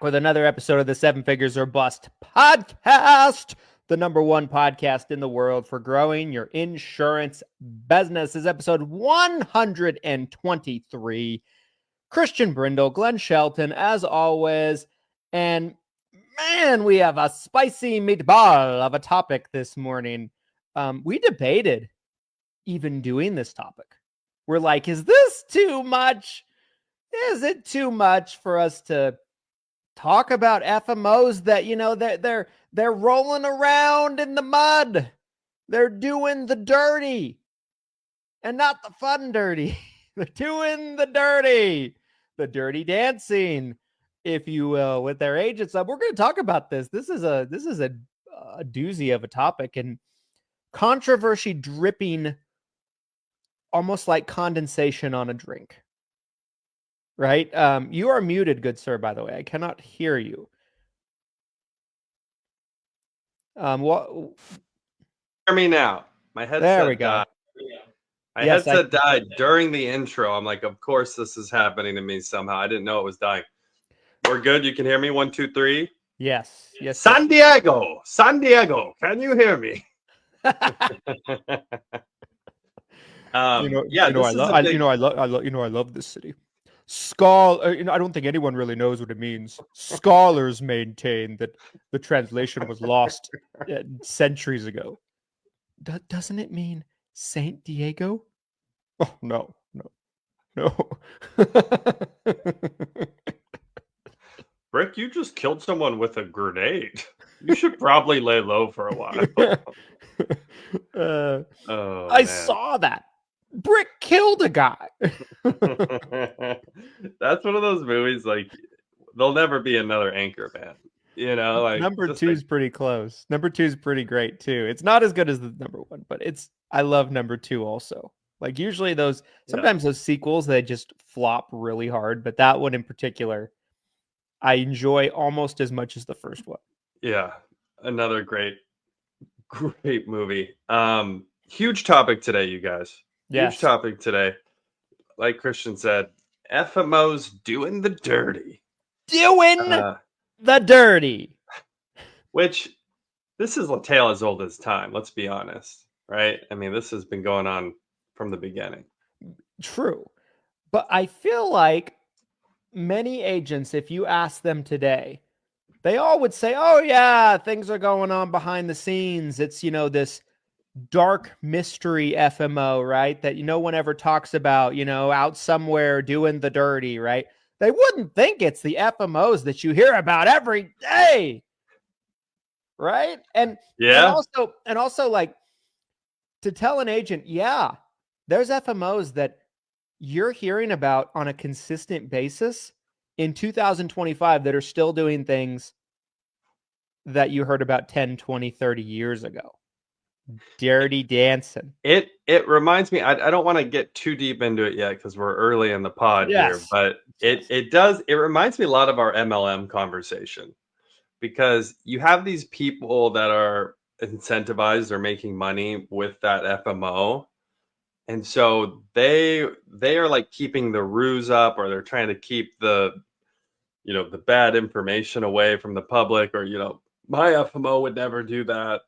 with another episode of the Seven Figures or Bust podcast, the #1 podcast in the world for growing your insurance business. This is episode 123. Christian Brindle, Glenn Shelton, as always. And man, we have a spicy meatball of a topic this morning. We debated even doing this topic. We're like, is this too much? Is it too much for us to talk about FMOs that, you know, they're rolling around in the mud? They're doing the dirty and not the fun dirty. They're doing the dirty dancing, if you will, with their agents. We're going to talk about this. This is a doozy of a topic, and controversy dripping almost like condensation on a drink. Right? You are muted, good sir, by the way. I cannot hear you. What? Hear me now. My headset There we go. died. My headset died during the intro. I'm like, of course this is happening to me somehow. I didn't know it was dying. We're good. You can hear me? 1, 2, 3. Yes. San Diego. Can you hear me? I love this city. I don't think anyone really knows what it means. Scholars maintain that the translation was lost centuries ago. Doesn't it mean Saint Diego? Oh, no. Rick, you just killed someone with a grenade. You should probably lay low for a while. I saw that. Brick killed a guy. That's one of those movies, like, there'll never be another Anchorman. You know, like number 2 is pretty close. Number 2 is pretty great too. It's not as good as the number 1, but I love number 2 also. Like, usually sometimes those sequels, they just flop really hard, but that one in particular, I enjoy almost as much as the first one. Yeah, another great movie. Huge topic today, you guys. Yes. Huge topic today. Like Christian said, FMOs doing the dirty. The dirty. Which, this is a tale as old as time, let's be honest. Right? I mean, this has been going on from the beginning. True. But I feel like many agents, if you ask them today, they all would say, oh yeah, things are going on behind the scenes. It's, this dark mystery FMO, right? That no one ever talks about, out somewhere doing the dirty, right? They wouldn't think it's the FMOs that you hear about every day, right? And also like, to tell an agent, yeah, there's FMOs that you're hearing about on a consistent basis in 2025 that are still doing things that you heard about 10, 20, 30 years ago. Dirty dancing. It reminds me, I don't want to get too deep into it yet because we're early in the pod here, but it reminds me a lot of our MLM conversation, because you have these people that are incentivized or making money with that FMO, and so they are like keeping the ruse up, or they're trying to keep the bad information away from the public, or my FMO would never do that.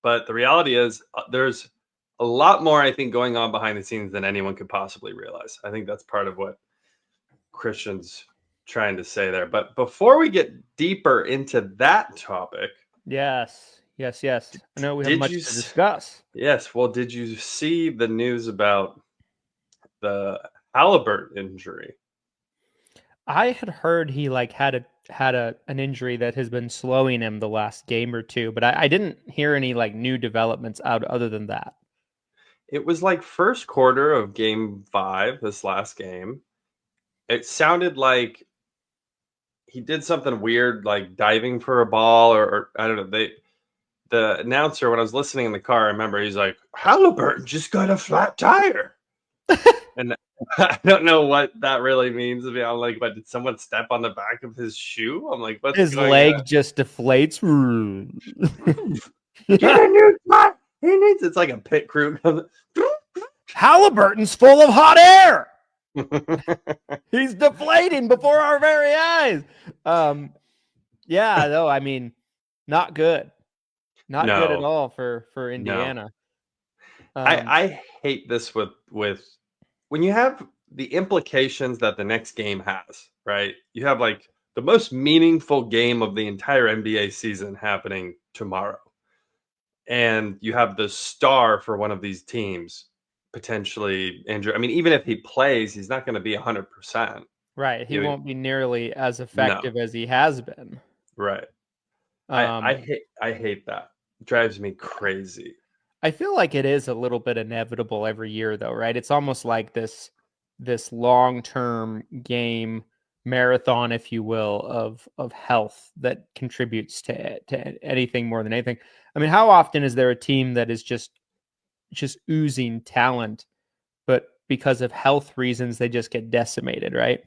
But the reality is, there's a lot more, I think, going on behind the scenes than anyone could possibly realize. I think that's part of what Christian's trying to say there. But before we get deeper into that topic. Yes. I know we have much to discuss. Yes. Well, did you see the news about the Halliburton injury? I had heard he had an injury that has been slowing him the last game or two, but I didn't hear any new developments out other than that. It was first quarter of game 5, this last game. It sounded like he did something weird, like diving for a ball, or I don't know. The announcer, when I was listening in the car, I remember he's like, Halliburton just got a flat tire. And I don't know what that really means. I mean, I'm like, but did someone step on the back of his shoe? I'm like, what's his leg just deflates. Get a new tire. It's like a pit crew. Halliburton's full of hot air. He's deflating before our very eyes. Yeah, no, I mean, not good. Not good at No, all for no. Indiana. I hate this with when you have the implications that the next game has, right? You have like the most meaningful game of the entire NBA season happening tomorrow. And you have the star for one of these teams potentially injured. I mean, even if he plays, he's not going to be 100%. Right. He won't be nearly as No, effective as he has been. right. Um, I hate that. It drives me crazy. I feel like it is a little bit inevitable every year, though, right? It's almost like this long-term game marathon, if you will, of health that contributes to anything more than anything. I mean, how often is there a team that is just oozing talent, but because of health reasons they just get decimated, right?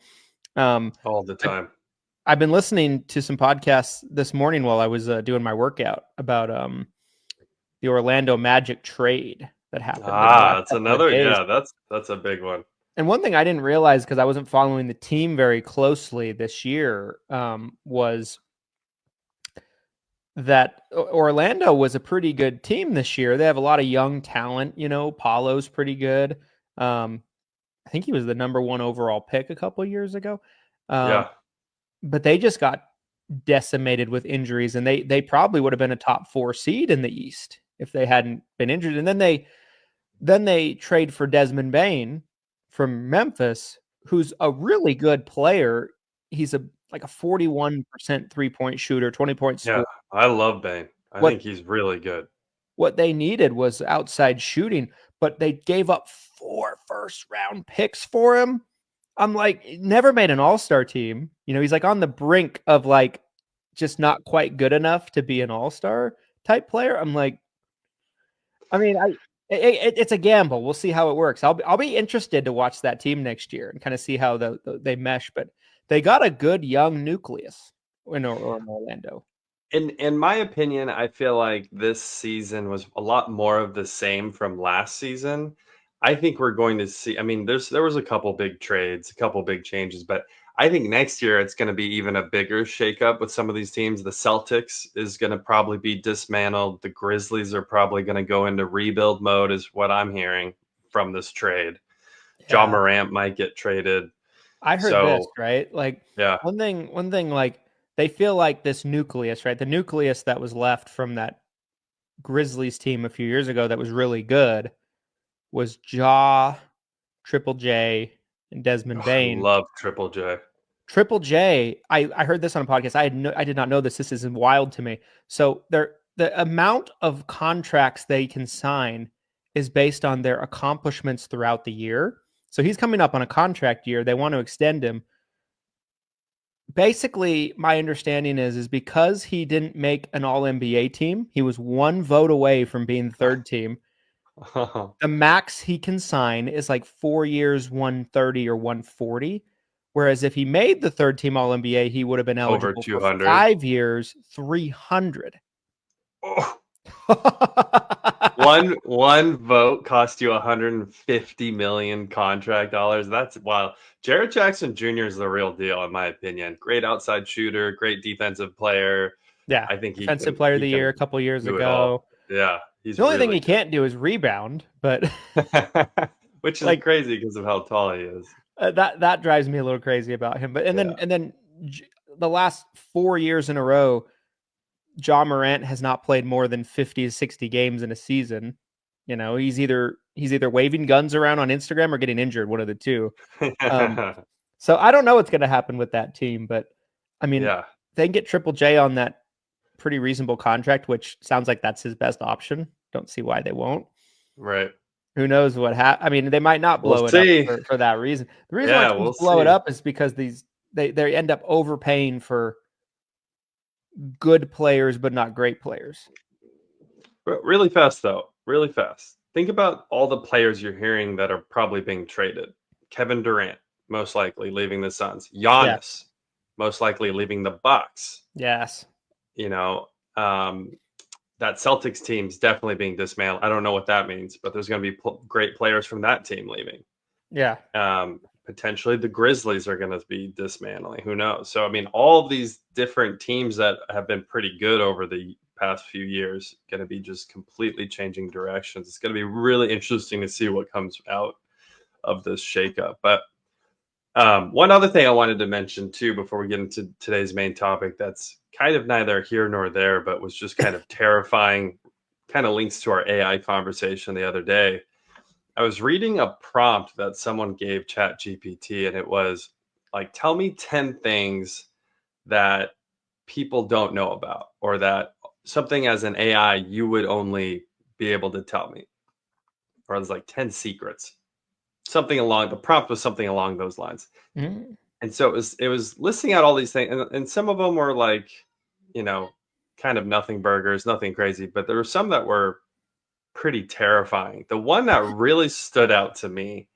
All the time. I've been listening to some podcasts this morning while I was doing my workout about the Orlando Magic trade that happened in the last That's couple of another, days. yeah, that's a big one. And one thing I didn't realize because I wasn't following the team very closely this year was that Orlando was a pretty good team this year. They have a lot of young talent. You know, Paulo's pretty good. I think he was the number 1 overall pick a couple of years ago. Yeah. But they just got decimated with injuries, and they probably would have been a top 4 seed in the East if they hadn't been injured. And then they trade for Desmond Bane from Memphis, who's a really good player. He's like a 41% 3-point shooter, 20-point Yeah, scorer. I love Bane. I What think he's really good. what they needed was outside shooting, but they gave up 4 first-round picks for him. I'm like, never made an all-star team. You know, he's like on the brink of like just not quite good enough to be an all-star type player. I'm like, I mean, it's a gamble. We'll see how it works. I'll be interested to watch that team next year and kind of see how they mesh. But they got a good young nucleus in Orlando. In my opinion, I feel like this season was a lot more of the same from last season. I think we're going to see. I mean, there was a couple big trades, a couple big changes, but I think next year it's going to be even a bigger shakeup with some of these teams. The Celtics is going to probably be dismantled. The Grizzlies are probably going to go into rebuild mode, is what I'm hearing from this trade. Ja Yeah, Morant might get traded. I heard this, So right? Like yeah, one thing, like they feel like this nucleus, right? The nucleus that was left from that Grizzlies team a few years ago that was really good was Ja, Triple J, and Desmond I Bane. love Triple J. Triple J, I heard this on a podcast. I did not know this. This is wild to me. So the amount of contracts they can sign is based on their accomplishments throughout the year. So he's coming up on a contract year. They want to extend him. Basically, my understanding is because he didn't make an all NBA team, he was 1 vote away from being the 3rd team. The max he can sign is like 4 years, 130 or 140. Whereas if he made the 3rd team All NBA, he would have been Over eligible for 200. 5 years, 300. Oh, one vote cost you 150 million contract dollars. That's wild. Jarrett Jackson Jr. is the real deal, in my opinion. Great outside shooter, great defensive player. Yeah, I think defensive player of the year a couple years do it all. ago. Yeah, he's The only thing really he can't do is rebound, but good. Which is like crazy because of how tall he is. that drives me a little crazy about him. But Yeah. and then the last 4 years in a row, Ja Morant has not played more than 50 to 60 games in a season. You know, he's either waving guns around on Instagram or getting injured, one of the two. So I don't know what's going to happen with that team, but I mean, Yeah, they can get Triple J on that pretty reasonable contract, which sounds like that's his best option. Don't see why they won't. right. Who knows what I mean, they might not We'll blow it up see. for that reason. The reason why Yeah, teams we'll blow it see. up is because they end up overpaying for good players but not great players. Really fast, though. Really fast. Think about all the players you're hearing that are probably being traded. Kevin Durant, most likely leaving the Suns. Yeah. Giannis, most likely leaving the Bucks. Yes. You know, that Celtics team's definitely being dismantled. I don't know what that means, but there's going to be great players from that team leaving. Yeah. potentially the Grizzlies are going to be dismantling. Who knows? So, I mean, all of these different teams that have been pretty good over the past few years going to be just completely changing directions. It's going to be really interesting to see what comes out of this shakeup. But one other thing I wanted to mention too before we get into today's main topic that's kind of neither here nor there, but was just kind of terrifying, kind of links to our AI conversation the other day. I was reading a prompt that someone gave ChatGPT, and it was like, tell me 10 things that people don't know about, or that something as an AI you would only be able to tell me. Or it was like 10 secrets. The prompt was something along those lines. Mm. And so it was listing out all these things, and some of them were like, kind of nothing burgers, nothing crazy, but there were some that were pretty terrifying. The one that really stood out to me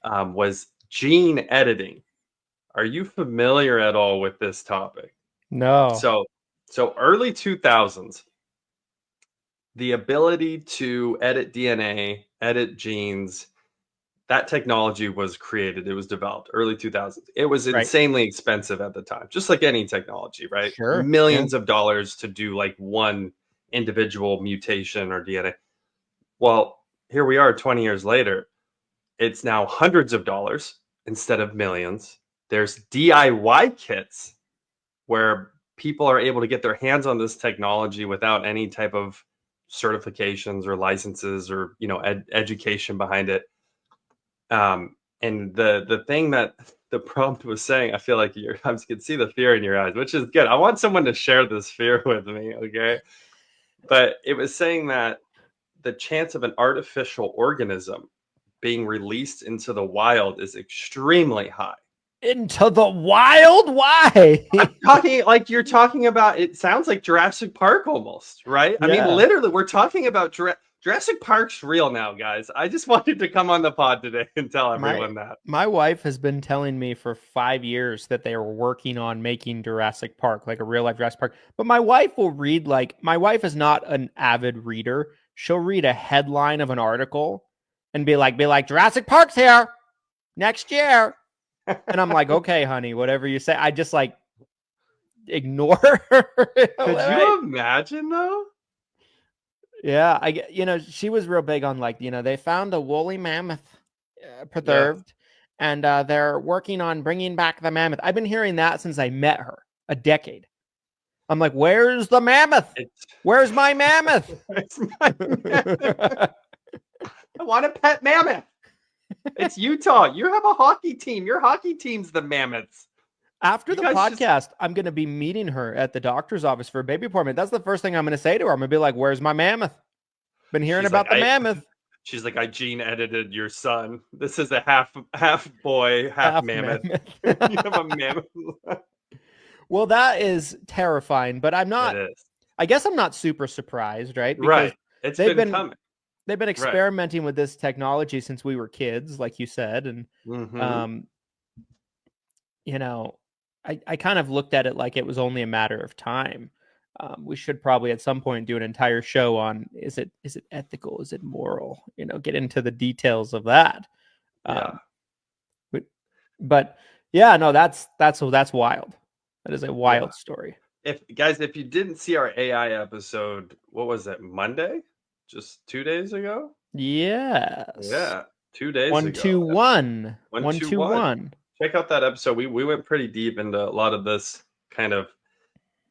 was gene editing. Are you familiar at all with this topic? No. So early 2000s, the ability to edit DNA, edit genes, that technology was created. It was developed early 2000s. It was insanely expensive at the time, just like any technology, right? Sure. Millions of dollars to do like one individual mutation or DNA. Well, here we are 20 years later. It's now hundreds of dollars instead of millions. There's DIY kits where people are able to get their hands on this technology without any type of certifications or licenses or education behind it. And the thing that the prompt was saying, I feel like I can see the fear in your eyes, which is good. I want someone to share this fear with me, okay? But it was saying that the chance of an artificial organism being released into the wild is extremely high. Into the wild? Why? I'm talking like you're talking about, it sounds like Jurassic Park almost, right? Yeah. I mean, literally, we're talking about Jurassic Park's real now, guys. I just wanted to come on the pod today and tell everyone that. My wife has been telling me for 5 years that they are working on making Jurassic Park, like a real life Jurassic Park. But my wife will read, my wife is not an avid reader. She'll read a headline of an article and be like, Jurassic Park's here next year. And I'm like, okay, honey, whatever you say. I just ignore her. Could you imagine though? Yeah, she was real big on they found a woolly mammoth preserved, and they're working on bringing back the mammoth. I've been hearing that since I met her, a decade. I'm like, where's the mammoth? Where's my mammoth? Where's my mammoth? I want a pet mammoth. It's Utah. You have a hockey team. Your hockey team's the Mammoths. After the podcast, I'm going to be meeting her at the doctor's office for a baby appointment. That's the first thing I'm going to say to her. I'm going to be like, where's my mammoth? Been hearing about the mammoth. She's like, I gene edited your son. This is a half boy, half mammoth. You have a mammoth. Well, that is terrifying, but I'm not. I guess I'm not super surprised, right? Because it's been coming. They've been experimenting with this technology since we were kids, like you said. And, I kind of looked at it like it was only a matter of time. We should probably at some point do an entire show on, is it ethical? Is it moral? Get into the details of that. But yeah, no, that's wild. That is a wild story. If you didn't see our AI episode, what was it? Monday? Just 2 days ago? Yes. Yeah, 2 days ago. 121. Check out that episode. We went pretty deep into a lot of this kind of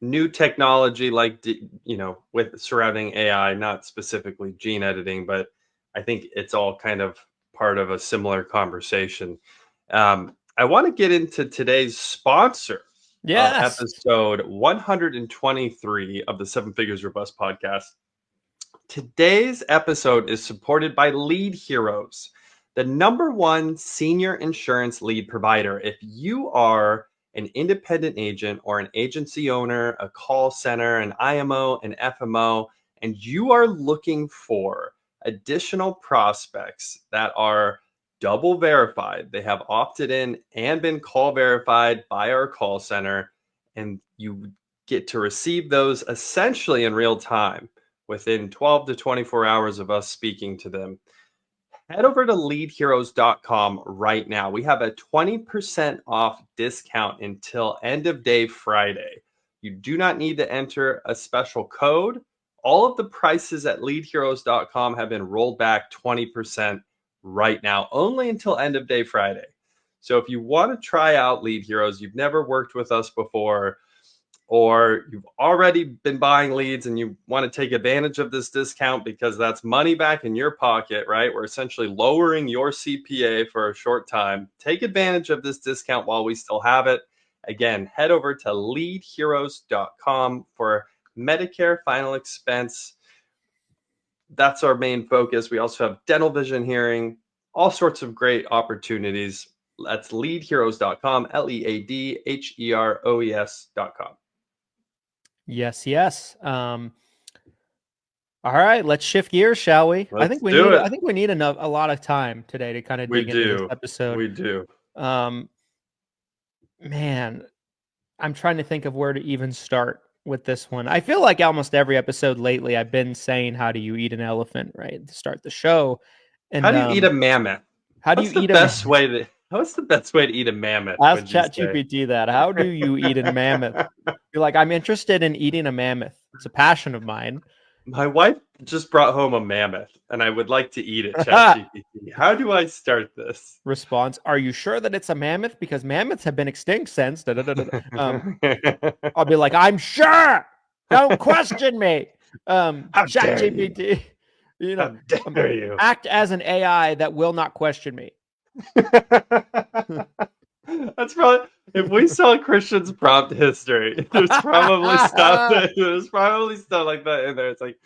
new technology, with surrounding AI, not specifically gene editing, but I think it's all kind of part of a similar conversation. I want to get into today's sponsor. Yes. Episode 123 of the Seven Figures Robust podcast. Today's episode is supported by Lead Heroes, the #1 senior insurance lead provider. If you are an independent agent or an agency owner, a call center, an IMO, an FMO, and you are looking for additional prospects that are double verified, they have opted in and been call verified by our call center, and you get to receive those essentially in real time within 12 to 24 hours of us speaking to them. Head over to leadheroes.com right now. We have a 20% off discount until end of day Friday. You do not need to enter a special code. All of the prices at leadheroes.com have been rolled back 20% right now, only until end of day Friday. So if you want to try out Lead Heroes, you've never worked with us before, or you've already been buying leads and you want to take advantage of this discount because that's money back in your pocket, right? We're essentially lowering your CPA for a short time. Take advantage of this discount while we still have it. Again, head over to leadheroes.com for Medicare final expense. That's our main focus. We also have dental vision hearing, all sorts of great opportunities. That's leadheroes.com, leadheroes.com. Yes. All right, let's shift gears, shall we? I think we need a lot of time today to kind of dig into this episode. We do. Man, I'm trying to think of where to even start with this one. I feel like almost every episode lately I've been saying, how do you eat an elephant, right? To start the show. And how do you eat a mammoth? What's the best way to eat a mammoth? Ask ChatGPT that. How do you eat a mammoth? You're like, I'm interested in eating a mammoth. It's a passion of mine. My wife just brought home a mammoth, and I would like to eat it, ChatGPT. How do I start this? Response, are you sure that it's a mammoth? Because mammoths have been extinct since. I'll be like, I'm sure. Don't question me. ChatGPT. How dare you? Act as an AI that will not question me. That's probably, if we saw Christian's prompt history, there's probably stuff like that in there. It's like,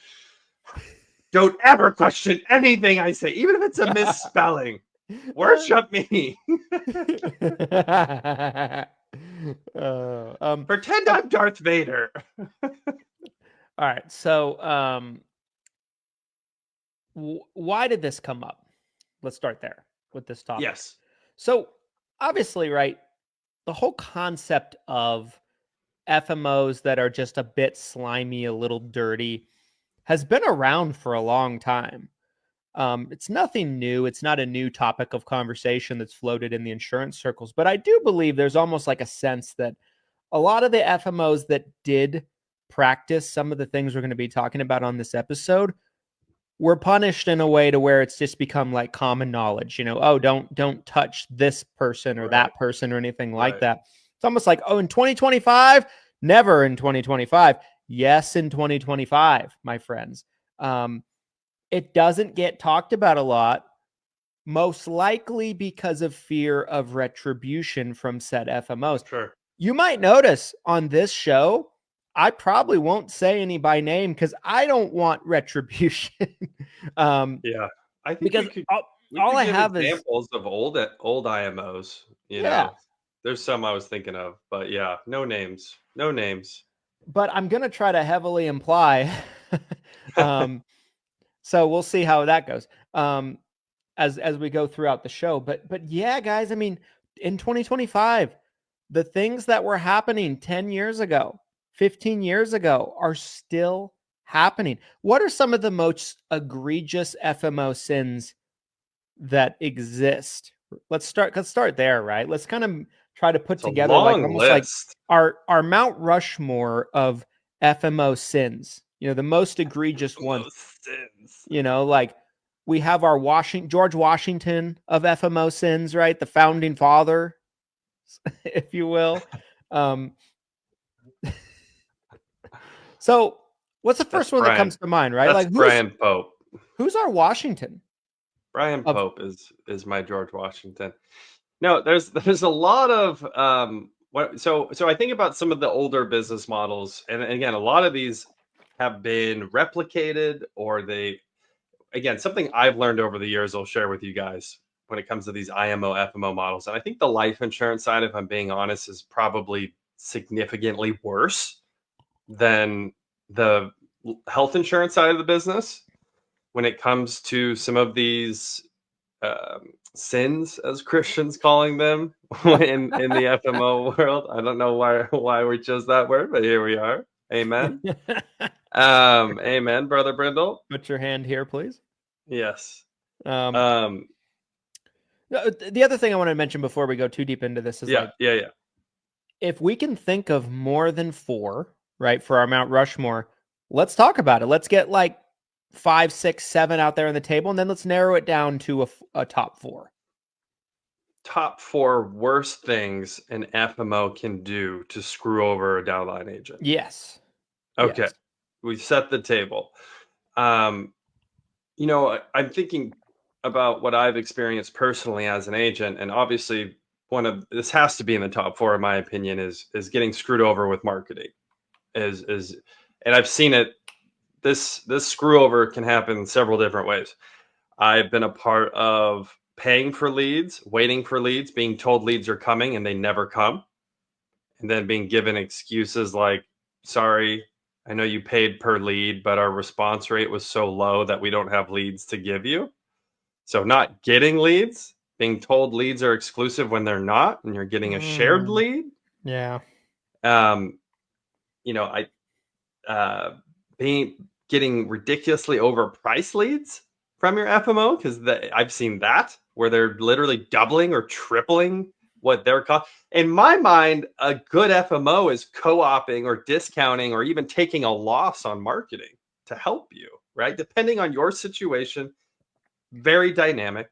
don't ever question anything I say, even if it's a misspelling. Worship me. Pretend I'm Darth Vader. All right, so why did this come up? Let's start there with this topic. Yes. So obviously, right, the whole concept of FMOs that are just a bit slimy, a little dirty, has been around for a long time. It's nothing new. It's not a new topic of conversation that's floated in the insurance circles. But I do believe there's almost like a sense that a lot of the FMOs that did practice some of the things we're going to be talking about on this episode were punished in a way to where it's just become like common knowledge, oh, don't touch this person or that person or anything like that. It's almost like, oh, in 2025, never in 2025. Yes, in 2025, my friends. It doesn't get talked about a lot, most likely because of fear of retribution from said FMOs. Sure. You might notice on this show, I probably won't say any by name because I don't want retribution. Yeah, I think because all I have is examples of old IMOs. You know, there's some I was thinking of, but yeah, no names. But I'm gonna try to heavily imply. So we'll see how that goes as we go throughout the show. But yeah, guys, I mean, in 2025, the things that were happening 10 years ago, 15 years ago are still happening. What are some of the most egregious FMO sins that exist? Let's start there, right? Let's kind of try to put together like almost like our Mount Rushmore of FMO sins. The most egregious ones. Like we have our George Washington of FMO sins, right? The founding father, if you will. So what's the first one that comes to mind, right? That's like Brian Pope. Who's our Washington? Brian Pope is my George Washington. No, there's a lot of so I think about some of the older business models, and again, a lot of these have been replicated, or something I've learned over the years I'll share with you guys when it comes to these IMO FMO models. And I think the life insurance side, if I'm being honest, is probably significantly worse than the health insurance side of the business when it comes to some of these sins, as Christians calling them in the FMO world. I don't know why we chose that word, but here we are. Amen. Amen, Brother Brindle. Put your hand here, please. Yes. Um, The other thing I want to mention before we go too deep into this is if we can think of more than 4, right, for our Mount Rushmore, let's talk about it. Let's get like 5, 6, 7 out there on the table, and then let's narrow it down to a top 4. Top 4 worst things an FMO can do to screw over a downline agent. Yes. Okay. Yes. We set the table. I'm thinking about what I've experienced personally as an agent, and obviously this has to be in the top 4 in my opinion is getting screwed over with marketing. And I've seen it. This screw over can happen in several different ways. I've been a part of paying for leads, waiting for leads, being told leads are coming and they never come, and then being given excuses like, sorry, I know you paid per lead, but our response rate was so low that we don't have leads to give you. So not getting leads, being told leads are exclusive when they're not, and you're getting a shared lead. Yeah. Getting ridiculously overpriced leads from your FMO, because I've seen that where they're literally doubling or tripling what their cost. In my mind, a good FMO is co-oping or discounting or even taking a loss on marketing to help you, right? Depending on your situation, very dynamic.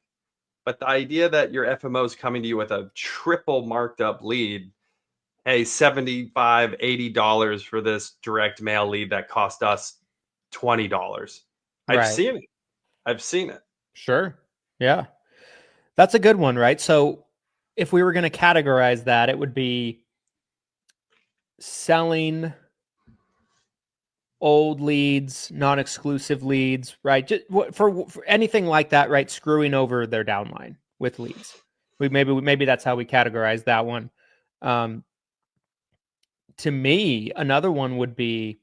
But the idea that your FMO is coming to you with a triple marked up lead, hey, $75, $80 for this direct mail lead that cost us $20. I've seen it. Sure. Yeah. That's a good one, right? So if we were going to categorize that, it would be selling old leads, non-exclusive leads, right? Just for anything like that, right? Screwing over their downline with leads. Maybe that's how we categorize that one. To me, another one would be,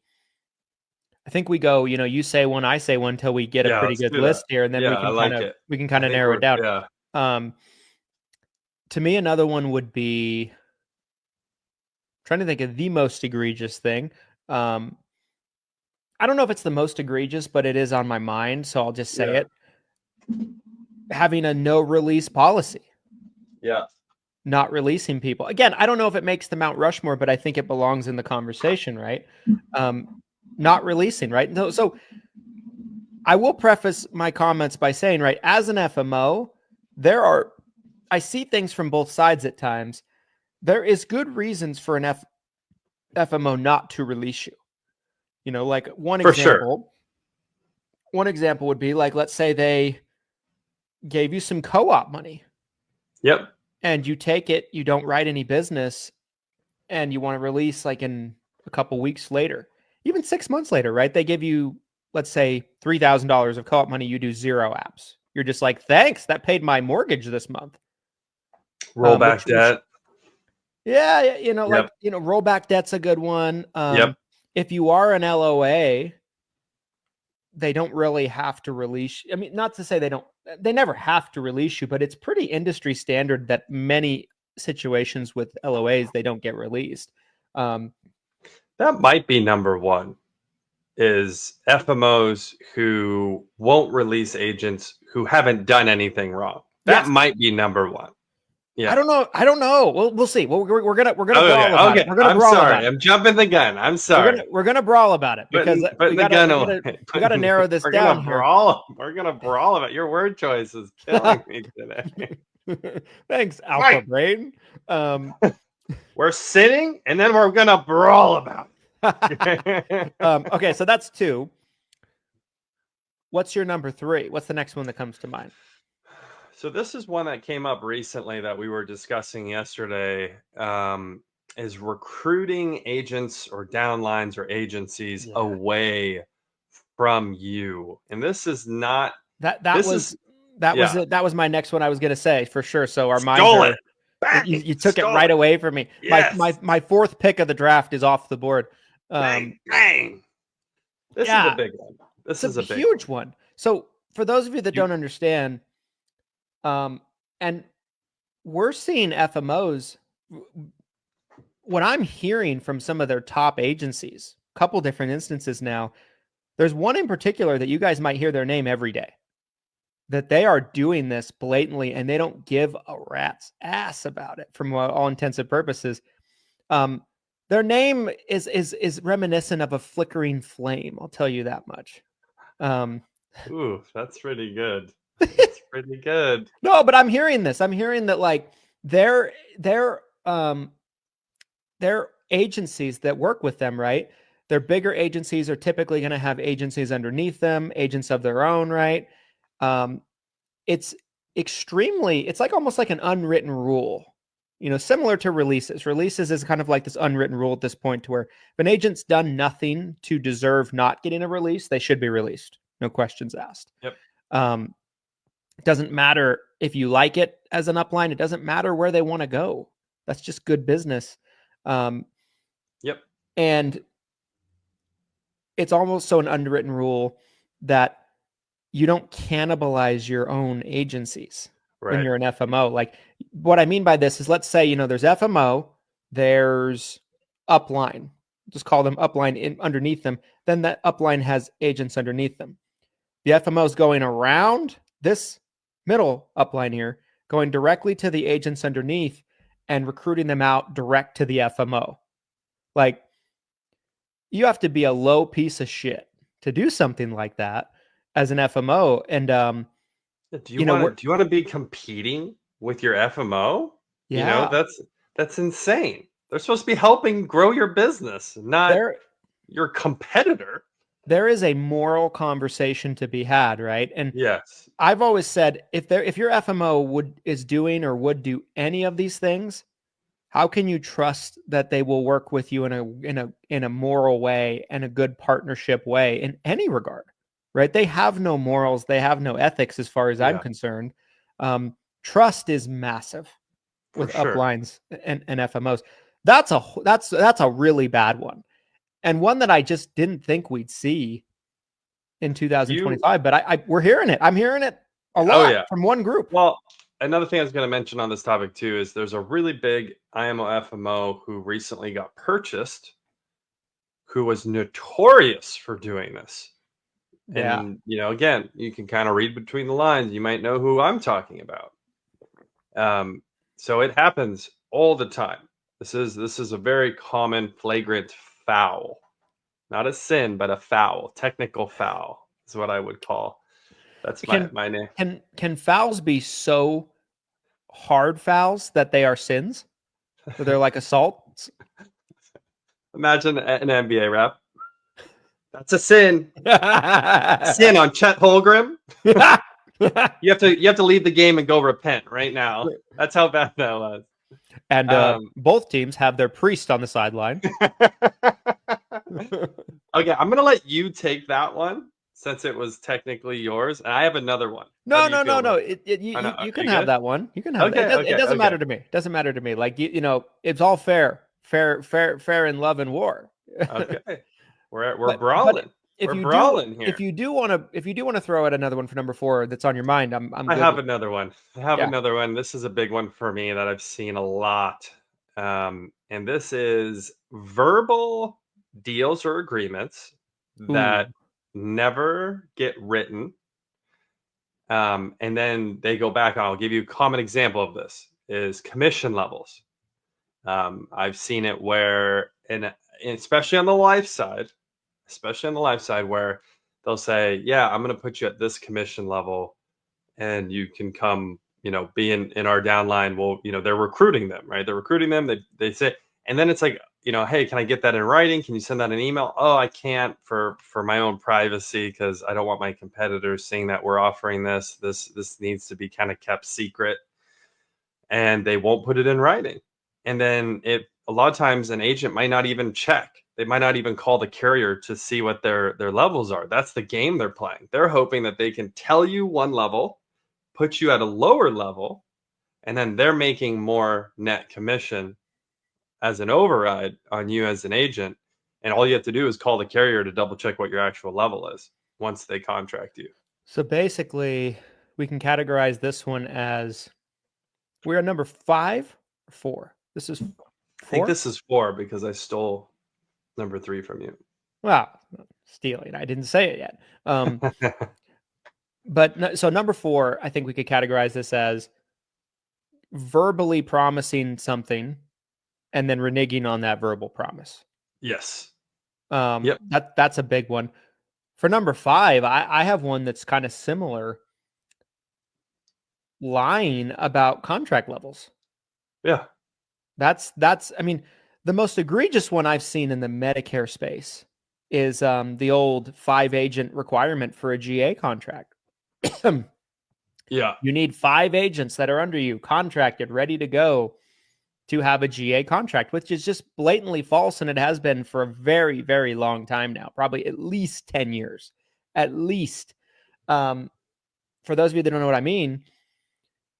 I think we go, you say one, I say one until we get a pretty good list here, and then we can kind of narrow it down. Yeah. To me, another one would be, trying to think of the most egregious thing. I don't know if it's the most egregious, but it is on my mind, so I'll just say it. Having a no release policy. Yeah. Not releasing people. Again, I don't know if it makes the Mount Rushmore, but I think it belongs in the conversation, right? Not releasing, right? So I will preface my comments by saying, right, as an FMO, I see things from both sides at times. There is good reasons for an FMO not to release you. Like one example would be like, let's say they gave you some co-op money. Yep. And you take it, you don't write any business, and you want to release like in a couple weeks later, even 6 months later, right? They give you, let's say, $3,000 of co-op money. You do 0 apps. You're just like, thanks, that paid my mortgage this month. Rollback debt. Rollback debt's a good one. If you are an LOA, they don't really have to release. I mean, not to say they never have to release you, but it's pretty industry standard that many situations with LOAs, they don't get released. That might be number one, is FMOs who won't release agents who haven't done anything wrong. That might be number one. Yeah. I don't know. We'll see. We're gonna brawl about it. We're gonna brawl about it. I'm jumping the gun. I'm sorry. We're gonna brawl about it because we gotta narrow this down here. We're gonna brawl about it. Your word choice is killing me today. Thanks, Alpha Brain. We're sitting and then we're gonna brawl about it. Okay, so that's 2. What's your number 3? What's the next one that comes to mind? So this is one that came up recently that we were discussing yesterday, is recruiting agents or downlines or agencies away from you. And this is not that was my next one I was going to say for sure. So our minds you took it right away from me. Yes. My 4th pick of the draft is off the board. Bang. This is a big one. This is a huge one. So for those of you that don't understand, and we're seeing FMOs, what I'm hearing from some of their top agencies, a couple different instances now, there's one in particular that you guys might hear their name every day. that they are doing this blatantly and they don't give a rat's ass about it from all intents and purposes. Their name is reminiscent of a flickering flame. I'll tell you that much. Ooh, that's pretty good. That's pretty good. No, but I'm hearing this. I'm hearing that like their agencies that work with them, right? Their bigger agencies are typically going to have agencies underneath them, agents of their own, right? It's it's like almost like an unwritten rule, similar to releases. Releases is kind of like this unwritten rule at this point to where if an agent's done nothing to deserve not getting a release, they should be released. No questions asked. Yep. It doesn't matter if you like it as an upline. It doesn't matter where they want to go. That's just good business. Yep. And it's almost so an unwritten rule that you don't cannibalize your own agencies when you're an FMO. Like what I mean by this is, let's say, there's FMO, there's upline, just call them upline underneath them. Then that upline has agents underneath them. The FMO is going around this middle upline here, going directly to the agents underneath and recruiting them out direct to the FMO. Like, you have to be a low piece of shit to do something like that as an FMO. And do you want to be competing with your FMO? Yeah, that's insane. They're supposed to be helping grow your business, not your competitor. There is a moral conversation to be had, right? And yes, I've always said, if your FMO is doing or would do any of these things, how can you trust that they will work with you in a moral way and a good partnership way in any regard, right? They have no morals, they have no ethics as far as I'm concerned. Trust is massive with uplines and FMOs. That's a really bad one, and one that I just didn't think we'd see in 2025. But we're hearing it. I'm hearing it a lot from one group. Well, another thing I was going to mention on this topic too is there's a really big IMO FMO who recently got purchased, who was notorious for doing this. Yeah. And again, you can kind of read between the lines. You might know who I'm talking about. So it happens all the time. This is a very common flagrant foul, not a sin, but a foul. Technical foul is what I would call. That's my name. Can fouls be so hard fouls that they are sins? That they're like assaults? Imagine an NBA rep. That's a sin. Sin on Chet Holmgren. You have to leave the game and go repent right now. That's how bad that was. And both teams have their priest on the sideline. Okay, I'm gonna let you take that one since it was technically yours, and I have another one. No. You can have that one. You can have it. It doesn't matter to me. It doesn't matter to me. Like it's all fair in love and war. Okay, we're brawling. We're brawling here. If you do want to throw out another one for number 4 that's on your mind, I have another one. Another one. This is a big one for me that I've seen a lot, and this is verbal deals or agreements that never get written, and then they go back. I'll give you a common example of this is commission levels. I've seen it where, especially on the life side, where they'll say, yeah, I'm going to put you at this commission level and you can come, be in our downline. Well, they're recruiting them, right? They're recruiting them. They say, and then it's like, hey, can I get that in writing? Can you send that an email? Oh, I can't for my own privacy, because I don't want my competitors seeing that we're offering this. This needs to be kind of kept secret. And they won't put it in writing. And then a lot of times an agent might not even check. They might not even call the carrier to see what their levels are. That's the game they're playing. They're hoping that they can tell you one level, put you at a lower level, and then they're making more net commission as an override on you as an agent. And all you have to do is call the carrier to double check what your actual level is once they contract you. So basically, we can categorize this one as we're number 5 or 4. This is 4? I think this is 4 because I stole number 3 from you. Well, stealing. I didn't say it yet. But so number 4, I think we could categorize this as verbally promising something and then reneging on that verbal promise. Yes. Yep. That's a big one. For number 5, I have one that's kind of similar. Lying about contract levels. Yeah. That's I mean, the most egregious one I've seen in the Medicare space is the old 5 agent requirement for a GA contract. Yeah. You need 5 agents that are under you, contracted, ready to go to have a GA contract, which is just blatantly false. And it has been for a very, very long time now, probably at least 10 years, at least. For those of you that don't know what I mean,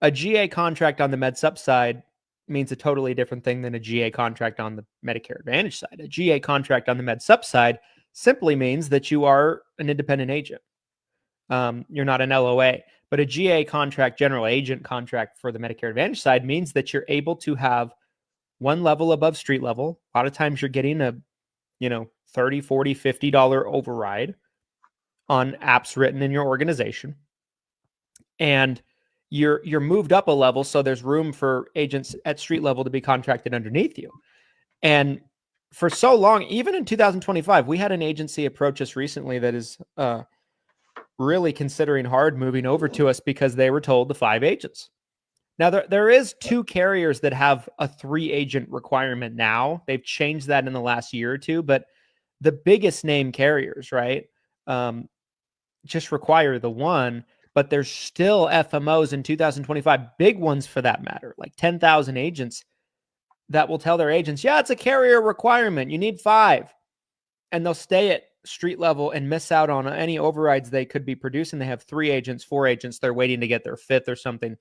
a GA contract on the med sup side means a totally different thing than a GA contract on the Medicare Advantage side. A GA contract on the med sup side simply means that you are an independent agent. You're not an LOA, but a GA contract, general agent contract for the Medicare Advantage side means that you're able to have one level above street level. A lot of times you're getting a, $30, $40, $50 override on apps written in your organization. And you're moved up a level, so there's room for agents at street level to be contracted underneath you. And for so long, even in 2025, we had an agency approach us recently that is really considering hard moving over to us because they were told the 5 agents. Now, there is 2 carriers that have a 3 agent requirement now. They've changed that in the last year or 2, but the biggest name carriers, right, just require the 1. But there's still FMOs in 2025, big ones for that matter, like 10,000 agents that will tell their agents, yeah, it's a carrier requirement. You need 5. And they'll stay at street level and miss out on any overrides they could be producing. They have 3 agents, 4 agents. They're waiting to get their 5th or something.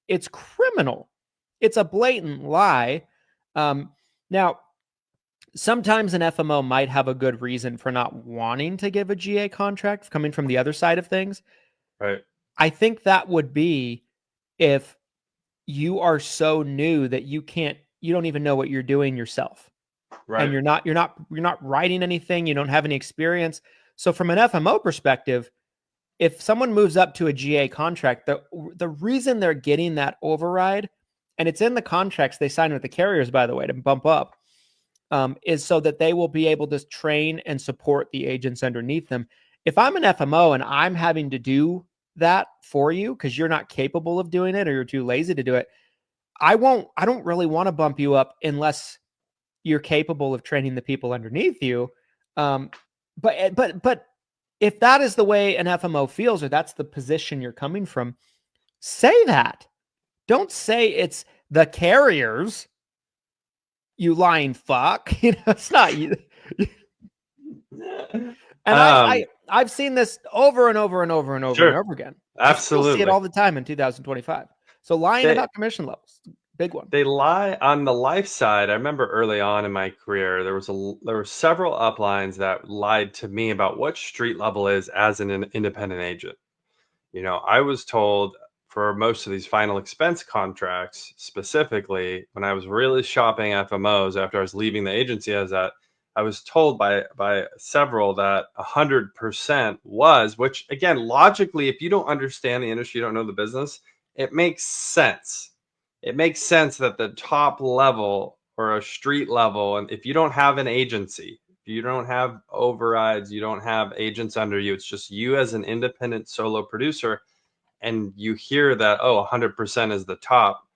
It's criminal. It's a blatant lie. Now, sometimes an FMO might have a good reason for not wanting to give a GA contract coming from the other side of things. Right. I think that would be if you are so new that you don't even know what you're doing yourself. Right. And you're not writing anything. You don't have any experience. So from an FMO perspective, if someone moves up to a GA contract, the reason they're getting that override, and it's in the contracts they sign with the carriers, by the way, to bump up, is so that they will be able to train and support the agents underneath them. If I'm an FMO and I'm having to do that for you because you're not capable of doing it or you're too lazy to do it, I don't really want to bump you up unless you're capable of training the people underneath you. But if that is the way an FMO feels, or that's the position you're coming from, say that. Don't say it's the carriers, you lying fuck. It's not you. And I've seen this over and over and over and over sure. and over again. Absolutely. I still see it all the time in 2025. So lying about commission levels, big one. They lie on the life side. I remember early on in my career, there were several uplines that lied to me about what street level is as an independent agent. I was told for most of these final expense contracts, specifically when I was really shopping FMOs after I was leaving the agency, I was told by several that 100% was, which again, logically, if you don't understand the industry, you don't know the business, it makes sense. It makes sense that the top level or a street level, and if you don't have an agency, if you don't have overrides, you don't have agents under you, it's just you as an independent solo producer, and you hear that, 100% is the top,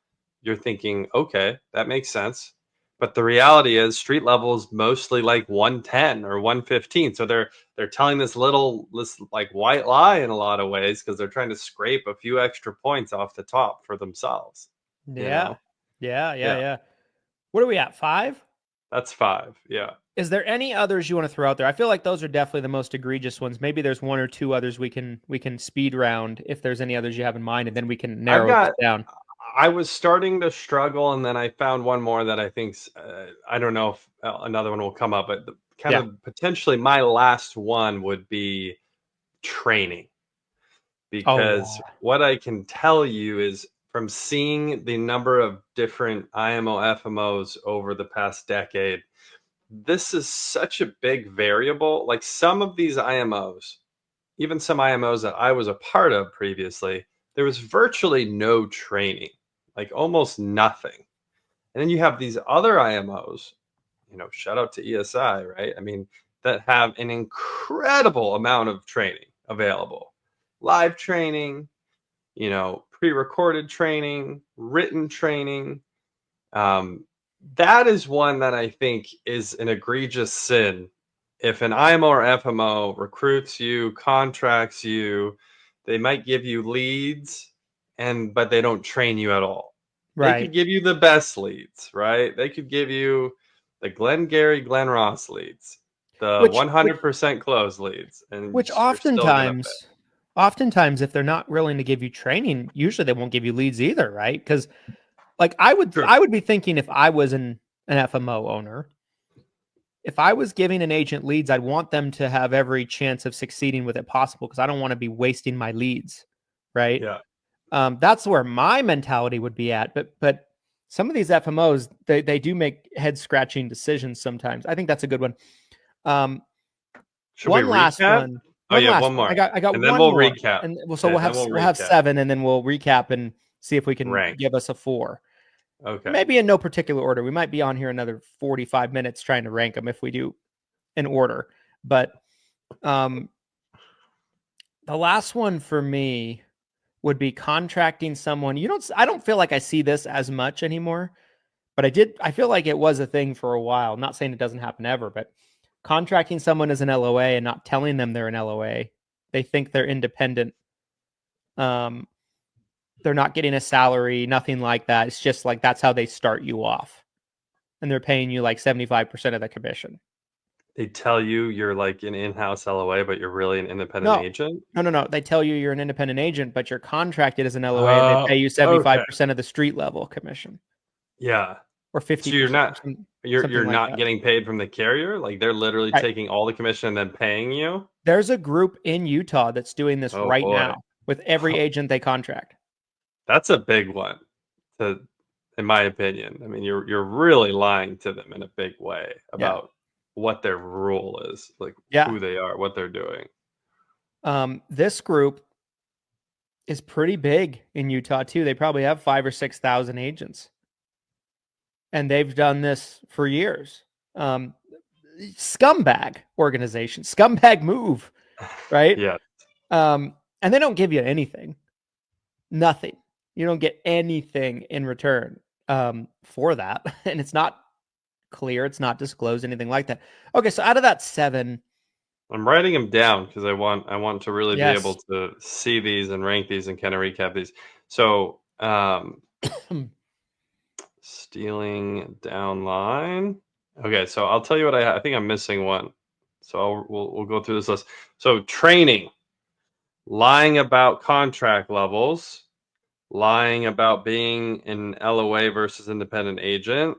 you're thinking, okay, that makes sense. But the reality is street level is mostly like 110 or 115. So they're telling this like white lie in a lot of ways because they're trying to scrape a few extra points off the top for themselves. Yeah. Yeah. What are we at? 5? That's 5. Yeah. Is there any others you want to throw out there? I feel like those are definitely the most egregious ones. Maybe there's 1 or 2 others we can speed round if there's any others you have in mind, and then we can narrow this down. I was starting to struggle, and then I found one more that I think, I don't know if another one will come up, but of potentially my last one would be training. Because what I can tell you is from seeing the number of different IMO FMOs over the past decade, this is such a big variable. Like some of these IMOs, even some IMOs that I was a part of previously, there was virtually no training, like almost nothing. And then you have these other IMOs, shout out to ESI, right? I mean, that have an incredible amount of training available. Live training, pre-recorded training, written training. That is one that I think is an egregious sin. If an IMO or FMO recruits you, contracts you, they might give you leads, but they don't train you at all. Right. They could give you the best leads, right? They could give you the Glenn Ross leads, the 100% close leads, and which oftentimes, if they're not willing to give you training, usually they won't give you leads either, right? Because like I would be thinking, if I was an FMO owner, if I was giving an agent leads, I'd want them to have every chance of succeeding with it possible, because I don't want to be wasting my leads, right? Yeah. That's where my mentality would be at. But some of these FMOs, they do make head scratching decisions sometimes. I think that's a good one. Should one we last recap? one. One more. I got and one then we'll more. recap. And we'll have 7, and then we'll recap and see if we can give us a 4. Okay. Maybe in no particular order. We might be on here another 45 minutes trying to rank them if we do in order. But the last one for me would be contracting someone. I don't feel like I see this as much anymore, but I feel like it was a thing for a while. I'm not saying it doesn't happen ever, but contracting someone as an LOA and not telling them they're an LOA. They think they're independent. They're not getting a salary, nothing like that. It's just like, that's how they start you off. And they're paying you like 75% of the commission. They tell you you're like an in-house LOA, but you're really an independent agent? No. They tell you you're an independent agent, but you're contracted as an LOA, and they pay you 75% of the street level commission. Yeah. Or 50%. So you're not getting paid from the carrier? Like they're literally taking all the commission and then paying you? There's a group in Utah that's doing this now with every agent they contract. That's a big one, in my opinion. I mean, you're really lying to them in a big way about what their rule is, like who they are, what they're doing. This group is pretty big in Utah too. They probably have 5,000 or 6,000 agents, and they've done this for years. Scumbag organization, scumbag move, right? Yeah. And they don't give you anything, nothing. You don't get anything in return for that, and it's not clear. It's not disclosed, anything like that. Okay, so out of that 7, I'm writing them down because I want to really be able to see these and rank these and kind of recap these. So, stealing downline. Okay, so I'll tell you what I think I'm missing one. So we'll go through this list. So training, lying about contract levels, lying about being an LOA versus independent agent,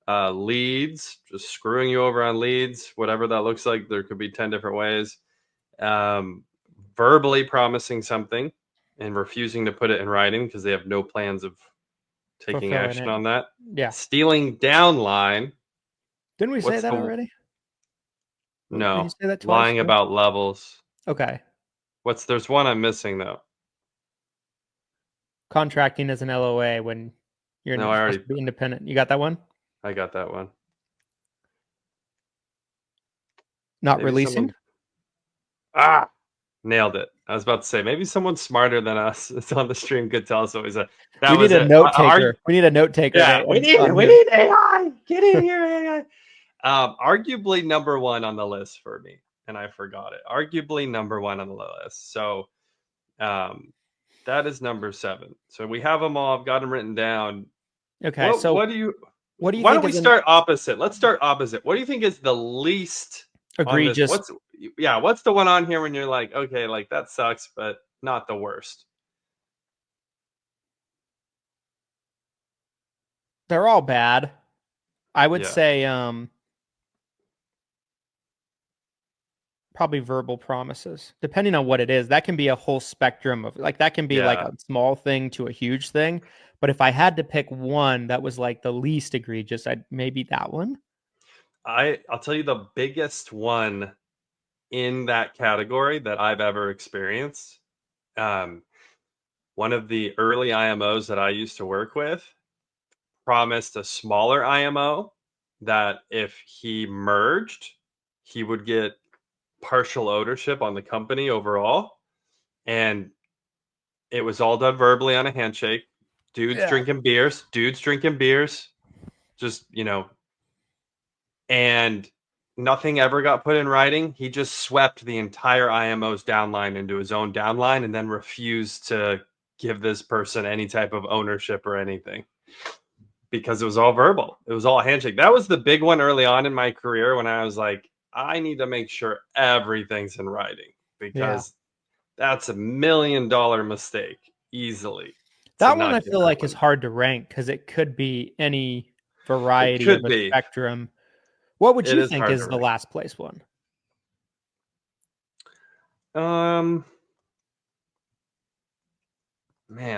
leads, just screwing you over on leads, whatever that looks like. There could be 10 different ways. Verbally promising something and refusing to put it in writing because they have no plans of taking action on that. Yeah. Stealing downline. Didn't we say that already? No. Did you say that twice? Lying about levels. Okay. There's one I'm missing though. Contracting as an LOA when you're not supposed to be independent. You got that one? I got that one. Not releasing? Nailed it. I was about to say, maybe someone smarter than us is on the stream could tell us what we said. We need a note taker. We need a note taker. Yeah, we need AI. Get in here, AI. Arguably number 1 on the list for me, and I forgot it. Arguably number 1 on the list. So that is number 7. So we have them all. I've got them written down. Okay. Why don't we start opposite? Let's start opposite. What do you think is the least egregious? What's the one on here when you're like, okay, like that sucks, but not the worst? They're all bad. I would say probably verbal promises, depending on what it is. That can be a whole spectrum of that can be like a small thing to a huge thing. But if I had to pick one that was like the least egregious, maybe that one. I'll tell you the biggest one in that category that I've ever experienced. One of the early IMOs that I used to work with promised a smaller IMO that if he merged, he would get partial ownership on the company overall. And it was all done verbally on a handshake. Dudes drinking beers, just, and nothing ever got put in writing. He just swept the entire IMO's downline into his own downline and then refused to give this person any type of ownership or anything because it was all verbal. It was all a handshake. That was the big one early on in my career when I was like, I need to make sure everything's in writing because that's $1 million mistake easily. That one I feel like is hard to rank because it could be any variety of a spectrum. What would you think is the last place one? Man,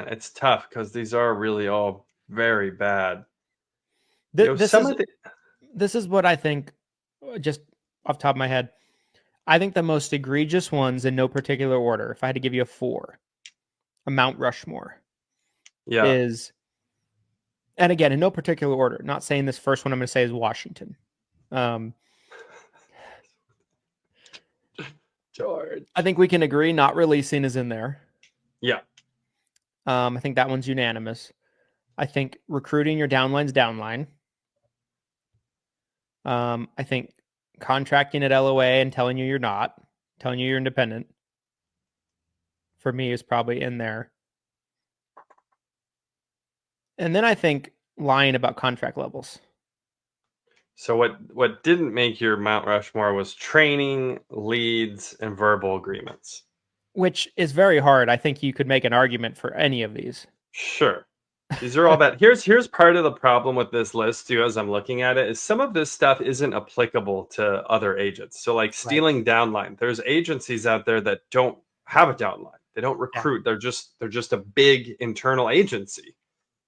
it's tough because these are really all very bad. This is what I think, just off the top of my head. I think the most egregious ones in no particular order, if I had to give you a Mount Rushmore, is, and again, in no particular order, not saying this first one I'm going to say is Washington. George. I think we can agree not releasing is in there. Yeah. I think that one's unanimous. I think recruiting your downline's downline. I think contracting at LOA and telling you you're not, telling you you're independent, for me is probably in there. And then I think lying about contract levels. So what didn't make your Mount Rushmore was training, leads, and verbal agreements. Which is very hard. I think you could make an argument for any of these. Sure. These are all bad. Here's part of the problem with this list too, as I'm looking at it, is some of this stuff isn't applicable to other agents. So like stealing downline, there's agencies out there that don't have a downline. They don't recruit. Yeah. They're just a big internal agency.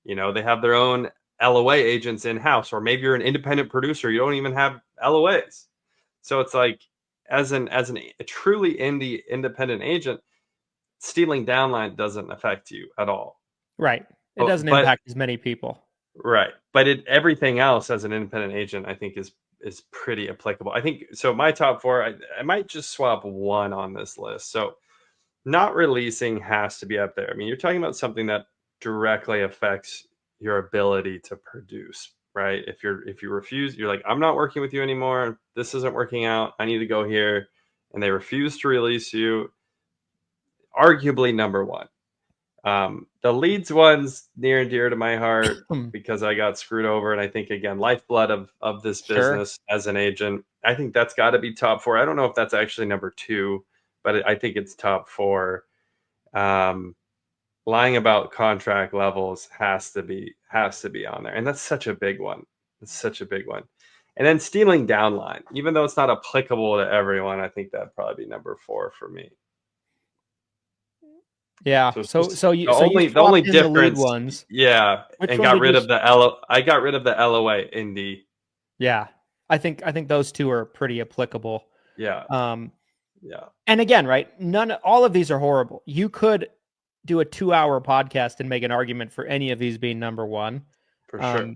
They have their own LOA agents in-house, or maybe you're an independent producer. You don't even have LOAs. So it's like, as a truly independent agent, stealing downline doesn't affect you at all. Right. It doesn't impact as many people. Right. But everything else as an independent agent, I think is pretty applicable. I think, so my top four, I might just swap one on this list. So not releasing has to be up there. I mean, you're talking about something that directly affects your ability to produce, right? If you refuse, you're like, I'm not working with you anymore. This isn't working out. I need to go here. And they refuse to release you. Arguably number one. The leads one's near and dear to my heart because I got screwed over. And I think, again, lifeblood of this business as an agent, I think that's got to be top four. I don't know if that's actually number two, but I think it's top four. Lying about contract levels has to be on there. And that's such a big one. It's such a big one. And then stealing downline, even though it's not applicable to everyone, I think that'd probably be number four for me. Yeah. So the only difference, the lead ones. Yeah. Which and got rid of I got rid of the LOA Indy. Yeah. I think those two are pretty applicable. Yeah. Yeah. And again, right, all of these are horrible. You could do a 2-hour podcast and make an argument for any of these being number one. For sure.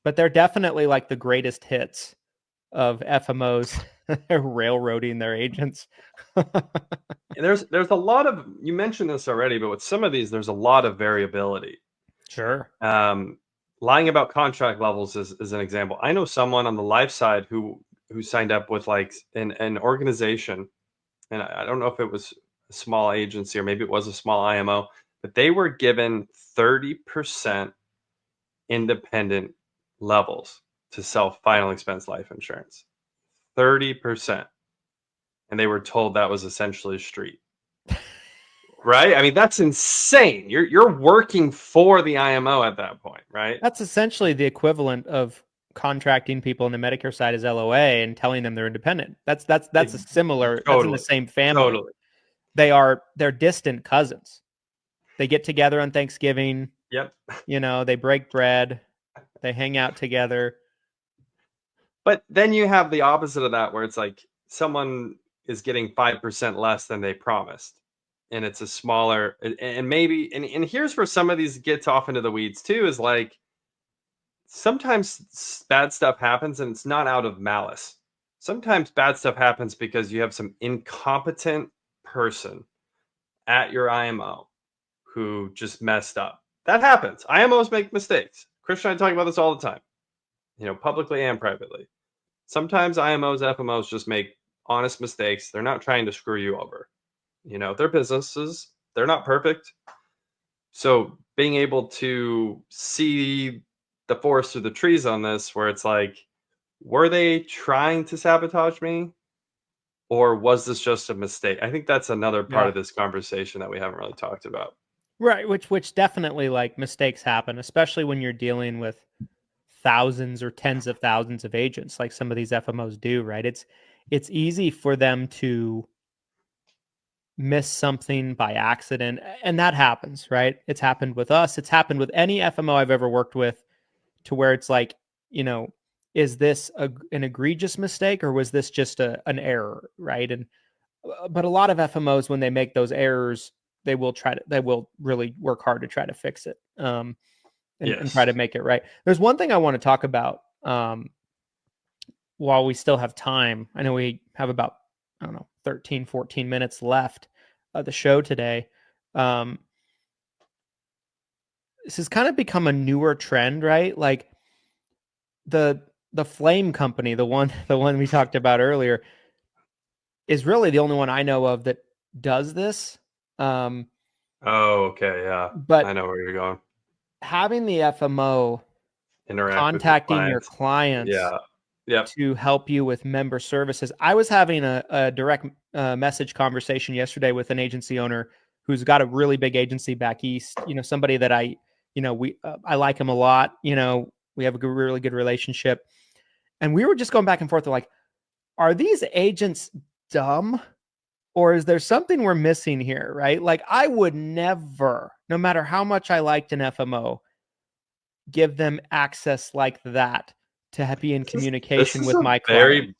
But they're definitely like the greatest hits of FMOs railroading their agents. And there's a lot of, you mentioned this already, but with some of these, there's a lot of variability. Sure. Lying about contract levels is an example. I know someone on the live side who signed up with like an organization, and I don't know if it was a small agency or maybe it was a small IMO, but they were given 30% independent levels to sell final expense life insurance. 30%. And they were told that was essentially street. Right? I mean, that's insane. You're working for the IMO at that point, right? That's essentially the equivalent of contracting people on the Medicare side as LOA and telling them they're independent. That's a similar, totally. That's in the same family. Totally. They're distant cousins. They get together on Thanksgiving. Yep. They break bread. They hang out together. But then you have the opposite of that where it's like someone is getting 5% less than they promised. And it's a smaller, and maybe, and here's where some of these gets off into the weeds too, is like, sometimes bad stuff happens and it's not out of malice. Sometimes bad stuff happens because you have some incompetent person at your IMO who just messed up. That happens. IMOs make mistakes. Christian and I talk about this all the time, publicly and privately. Sometimes IMOs, FMOs just make honest mistakes. They're not trying to screw you over. They're businesses. They're not perfect. So being able to see the forest through the trees on this, where it's like, were they trying to sabotage me? Or was this just a mistake? I think that's another part of this conversation that we haven't really talked about. Right, which definitely, like, mistakes happen, especially when you're dealing with thousands or tens of thousands of agents, like some of these FMOs do, right? It's easy for them to miss something by accident, and that happens, right? It's happened with us. It's happened with any FMO I've ever worked with, to where it's like, is this an egregious mistake, or was this just an error, right? And but a lot of FMOs, when they make those errors, they will really work hard to try to fix it, and try to make it right. There's one thing I want to talk about while we still have time. I know we have about, 13, 14 minutes left of the show today. This has kind of become a newer trend, right? Like the Flame company, the one we talked about earlier, is really the only one I know of that does this. Oh, okay, yeah. But I know where you're going. Having the FMO contacting your clients to help you with member services. I was having a direct message conversation yesterday with an agency owner who's got a really big agency back east. Somebody that I like him a lot. We have a really good relationship, and we were just going back and forth. Like, are these agents dumb, or is there something we're missing here? Right? Like, I would never, no matter how much I liked an FMO, give them access like that to be in communication with my client.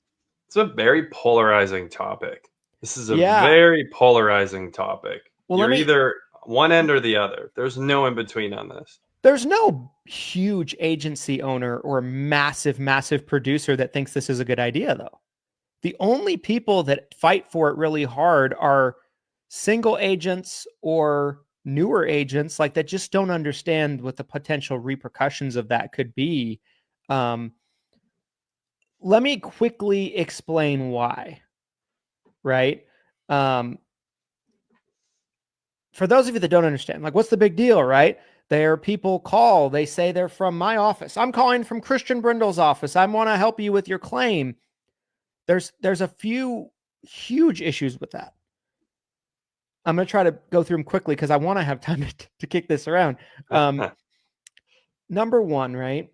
It's a very polarizing topic. This is a very polarizing topic. Well, you're either one end or the other. There's no in between on this. There's no huge agency owner or massive, massive producer that thinks this is a good idea, though. The only people that fight for it really hard are single agents or newer agents, like, that just don't understand what the potential repercussions of that could be. Let me quickly explain why, right? For those of you that don't understand, like, what's the big deal, right? There are people call, they say they're from my office. I'm calling from Christian Brindle's office. I want to help you with your claim. There's a few huge issues with that. I'm going to try to go through them quickly because I want to have time to kick this around. Number one, right?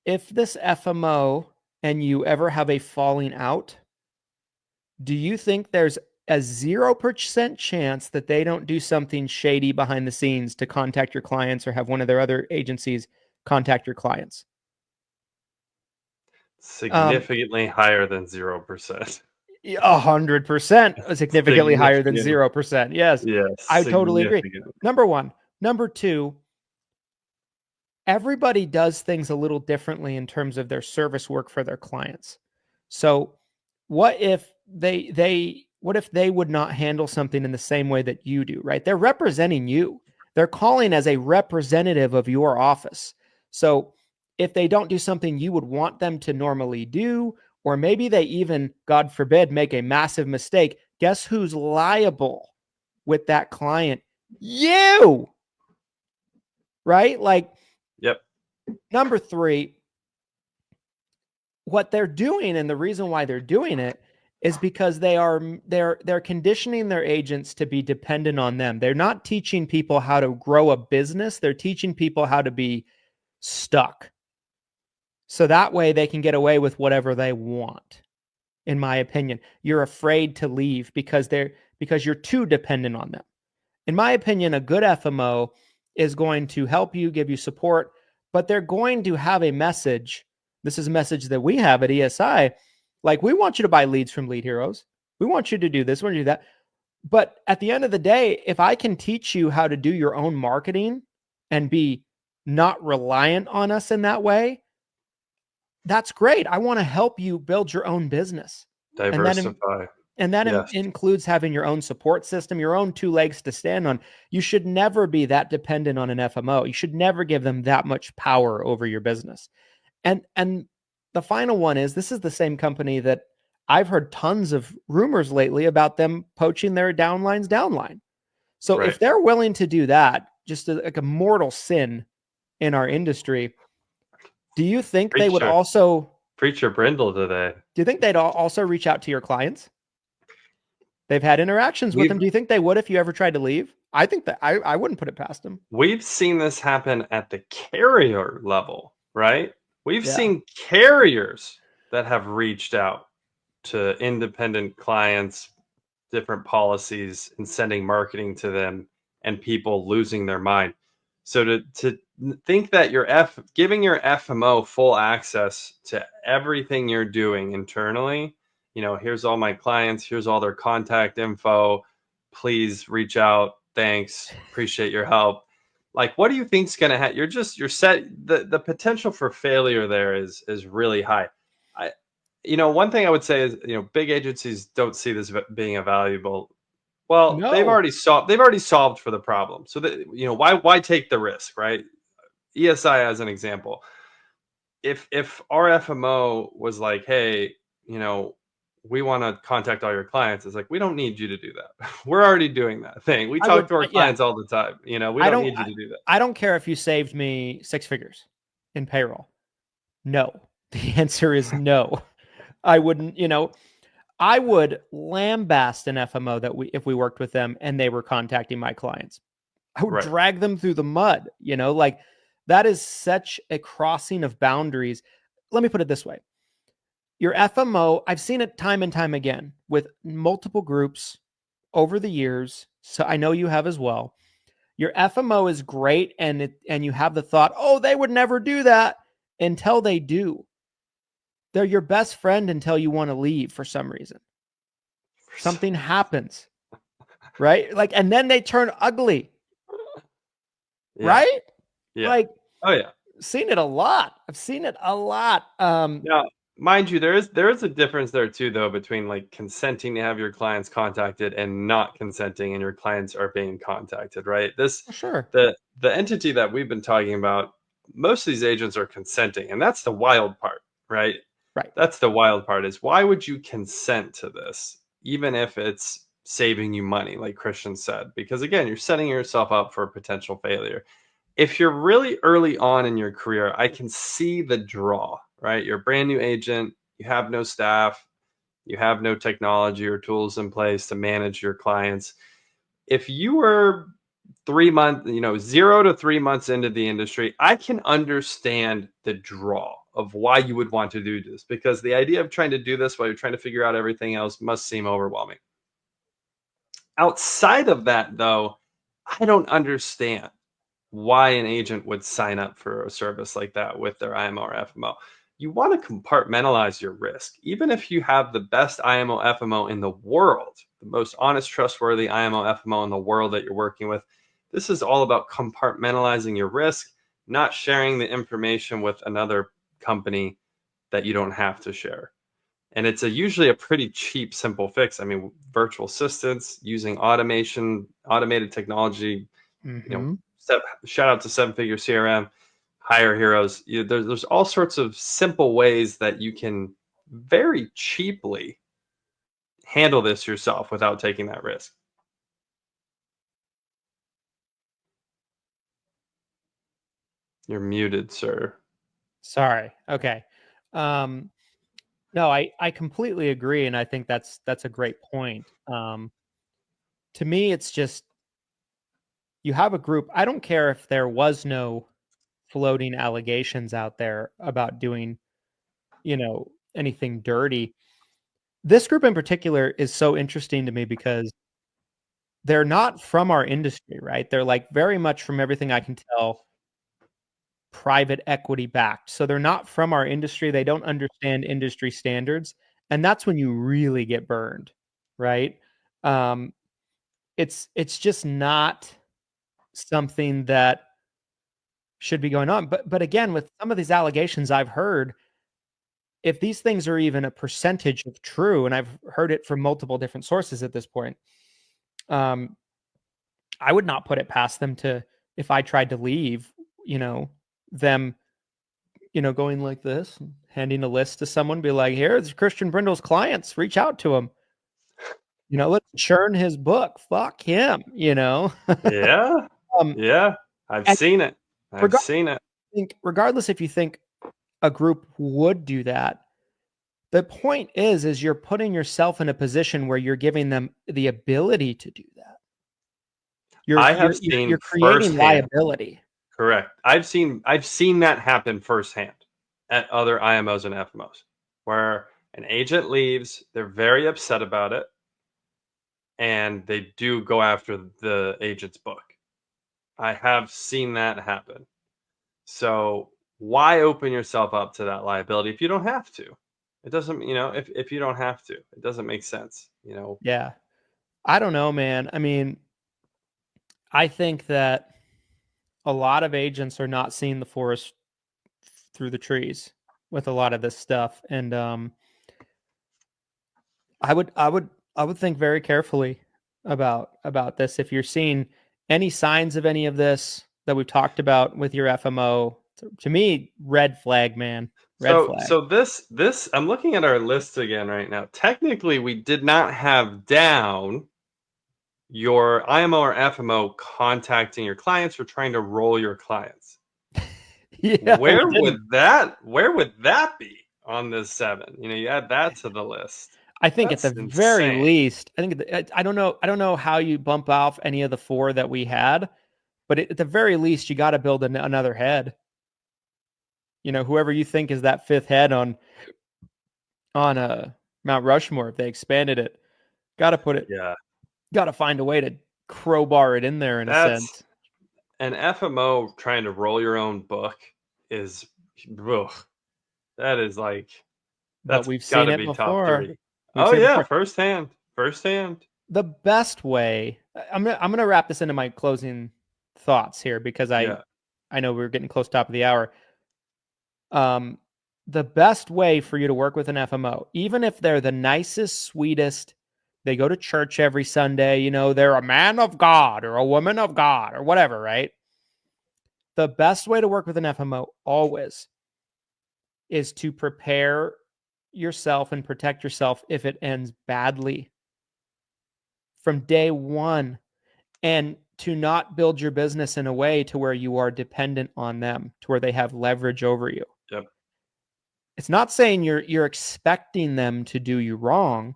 If this FMO and you ever have a falling out, do you think there's a 0% chance that they don't do something shady behind the scenes to contact your clients or have one of their other agencies contact your clients? Significantly higher than 0%. 100%, significantly higher than 0%. Yes, I totally agree. Number one. Number two, everybody does things a little differently in terms of their service work for their clients. So what if they would not handle something in the same way that you do, right? They're representing you. They're calling as a representative of your office. So if they don't do something you would want them to normally do, or maybe they even, God forbid, make a massive mistake, guess who's liable with that client? You! Right? Like, yep. Number three, what they're doing, and the reason why they're doing it, is because they're conditioning their agents to be dependent on them. They're not teaching people how to grow a business. They're teaching people how to be stuck. So that way they can get away with whatever they want. In my opinion, you're afraid to leave because you're too dependent on them. In my opinion, a good FMO is going to help you, give you support, but they're going to have a message. This is a message that we have at ESI. Like, we want you to buy leads from Lead Heroes. We want you to do this, we want you to do that. But at the end of the day, if I can teach you how to do your own marketing and be not reliant on us in that way, that's great. I want to help you build your own business. Diversify. And that Yes. includes having your own support system, your own two legs to stand on. You should never be that dependent on an FMO. You should never give them that much power over your business. And the final one is, this is the same company that I've heard tons of rumors lately about them poaching their downline's downline. So if they're willing to do that, just like a mortal sin in our industry, do you think they would also... Preacher Brindle today. Do you think they'd also reach out to your clients? They've had interactions with them. Do you think they would if you ever tried to leave? I think that I wouldn't put it past them. We've seen this happen at the carrier level, right? We've seen carriers that have reached out to independent clients, different policies, and sending marketing to them, and people losing their mind. So to think that giving your FMO full access to everything you're doing internally, here's all my clients, here's all their contact info, please reach out, thanks, appreciate your help. Like, what do you think's going to happen? You're set. The potential for failure there is really high. One thing I would say is, big agencies don't see this being a valuable. Well, no. They've already solved for the problem. So that, why take the risk, right? ESI as an example. If our FMO was like, hey, we want to contact all your clients, it's like, we don't need you to do that. We're already doing that thing. We talk to our clients all the time. We don't need you to do that. I don't care if you saved me 6 figures in payroll. No. The answer is no. I wouldn't, I would lambast an FMO if we worked with them and they were contacting my clients. I would drag them through the mud, like, that is such a crossing of boundaries. Let me put it this way. Your FMO, I've seen it time and time again with multiple groups over the years. So I know you have as well. Your FMO is great. And you have the thought, oh, they would never do that, until they do. They're your best friend until you want to leave for some reason. Something happens, right? Like, and then they turn ugly, right? Yeah. Like, oh yeah, seen it a lot. I've seen it a lot. Now, mind you, there is a difference there too, though, between like consenting to have your clients contacted and not consenting, and your clients are being contacted, right? The entity that we've been talking about, most of these agents are consenting, and that's the wild part, right? Right. That's the wild part, is why would you consent to this, even if it's saving you money, like Christian said? Because again, you're setting yourself up for potential failure. If you're really early on in your career, I can see the draw, right? You're a brand new agent, you have no staff, you have no technology or tools in place to manage your clients. If you were 3 months, 0 to 3 months into the industry, I can understand the draw of why you would want to do this, because the idea of trying to do this while you're trying to figure out everything else must seem overwhelming. Outside of that, though, I don't understand why an agent would sign up for a service like that with their IMO or FMO. You want to compartmentalize your risk. Even if you have the best IMO FMO in the world, the most honest, trustworthy IMO FMO in the world that you're working with, this is all about compartmentalizing your risk, not sharing the information with another company that you don't have to share. And it's usually a pretty cheap, simple fix. I mean, virtual assistants, using automation, automated technology, shout out to 7-Figure CRM, Hire Heroes. There's all sorts of simple ways that you can very cheaply handle this yourself without taking that risk. You're muted, sir. Sorry. Okay. No, I completely agree, and I think that's a great point. To me, it's just, you have a group. I don't care if there was no floating allegations out there about doing, anything dirty. This group in particular is so interesting to me because they're not from our industry, right? They're like very much, from everything I can tell, private equity backed. So they're not from our industry. They don't understand industry standards. And that's when you really get burned, right? It's just not something that should be going on. But again, with some of these allegations I've heard, if these things are even a percentage of true, and I've heard it from multiple different sources at this point, I would not put it past them to, if I tried to leave, them, going like this, handing a list to someone, be like, here's Christian Brindle's clients, reach out to him. Let's churn his book. Fuck him, Yeah. Yeah. I've seen it. Regardless if you think a group would do that, the point is you're putting yourself in a position where you're giving them the ability to do that. You're creating liability. Correct. I've seen that happen firsthand at other IMOs and FMOs, where an agent leaves, they're very upset about it, and they do go after the agent's book. I have seen that happen. So why open yourself up to that liability if you don't have to? It doesn't, if you don't have to, it doesn't make sense, Yeah. I don't know, man. I mean, I think that a lot of agents are not seeing the forest through the trees with a lot of this stuff. And I would think very carefully about this. If you're seeing any signs of any of this that we've talked about with your FMO, to me, red flag, man. Red flag. So this I'm looking at our list again right now. Technically, we did not have down your IMO or FMO contacting your clients or trying to roll your clients. Yeah, where would that be on this 7? You add that to the list. I think at the very least, I don't know how you bump off any of the 4 that we had, but at the very least, you got to build another head. Whoever you think is that 5th head on Mount Rushmore, if they expanded it, got to put it. Yeah. Got to find a way to crowbar it in there in a sense. An FMO trying to roll your own book is, that is like, that's we've seen it before. firsthand. The best way, I'm gonna wrap this into my closing thoughts here because I know we're getting close to the top of the hour. The best way for you to work with an FMO, even if they're the nicest, sweetest, they go to church every Sunday, they're a man of God or a woman of God or whatever, right? The best way to work with an FMO always is to prepare yourself and protect yourself if it ends badly from day one, and to not build your business in a way to where you are dependent on them, to where they have leverage over you. Yep. It's not saying you're expecting them to do you wrong,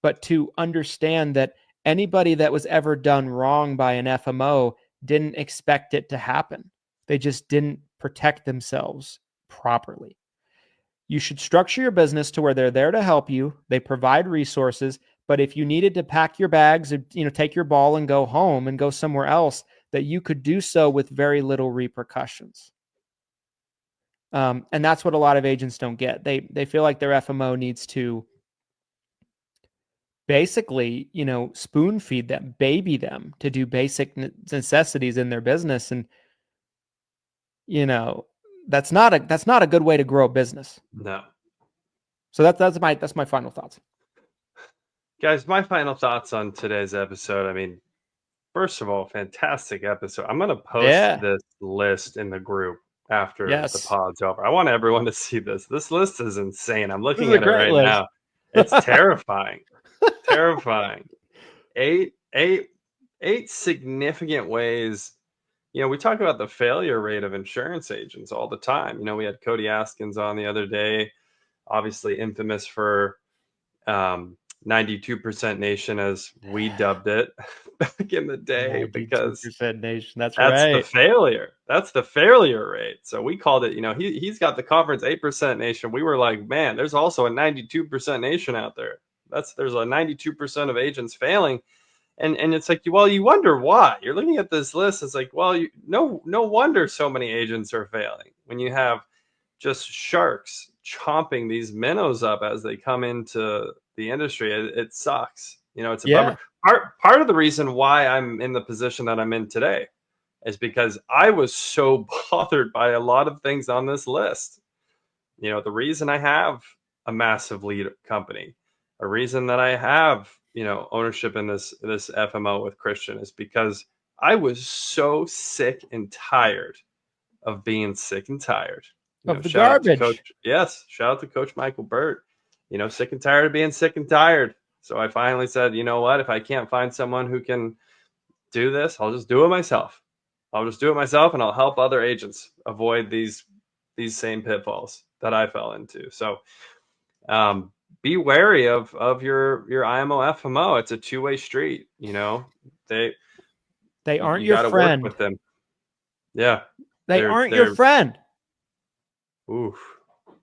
but to understand that anybody that was ever done wrong by an FMO didn't expect it to happen. They just didn't protect themselves properly. You should structure your business to where they're there to help you. They provide resources, but if you needed to pack your bags, take your ball and go home and go somewhere else, that you could do so with very little repercussions. And that's what a lot of agents don't get. They feel like their FMO needs to basically, spoon feed them, baby them to do basic necessities in their business. And, that's not a good way to grow a business. No. So that's my final thoughts. Guys, my final thoughts on today's episode. I mean, first of all, fantastic episode. I'm going to post this list in the group after the pod's over. I want everyone to see this. This list is insane. I'm looking at it right now. It's terrifying. Terrifying. Eight significant ways. We talk about the failure rate of insurance agents all the time. We had Cody Askins on the other day, obviously infamous for 92% nation, as we dubbed it back in the day, because 92% nation. That's right. The failure. That's the failure rate. So we called it, he's got the conference 8% nation. We were like, man, there's also a 92% nation out there. There's a 92% of agents failing. And it's like, well, you wonder why. You're looking at this list. It's like, well, no wonder so many agents are failing when you have just sharks chomping these minnows up as they come into the industry. It sucks. It's a bummer. Part of the reason why I'm in the position that I'm in today is because I was so bothered by a lot of things on this list. The reason I have a massive lead company, a reason that I have, ownership in this FMO with Christian is because I was so sick and tired of being sick and tired. Of the garbage. Shout out to Coach Michael Burt. Sick and tired of being sick and tired. So I finally said, you know what? If I can't find someone who can do this, I'll just do it myself. And I'll help other agents avoid these same pitfalls that I fell into. So be wary of your IMO FMO. It's a two-way street. They aren't your friend. Work with them. Yeah. They aren't your friend. Oof.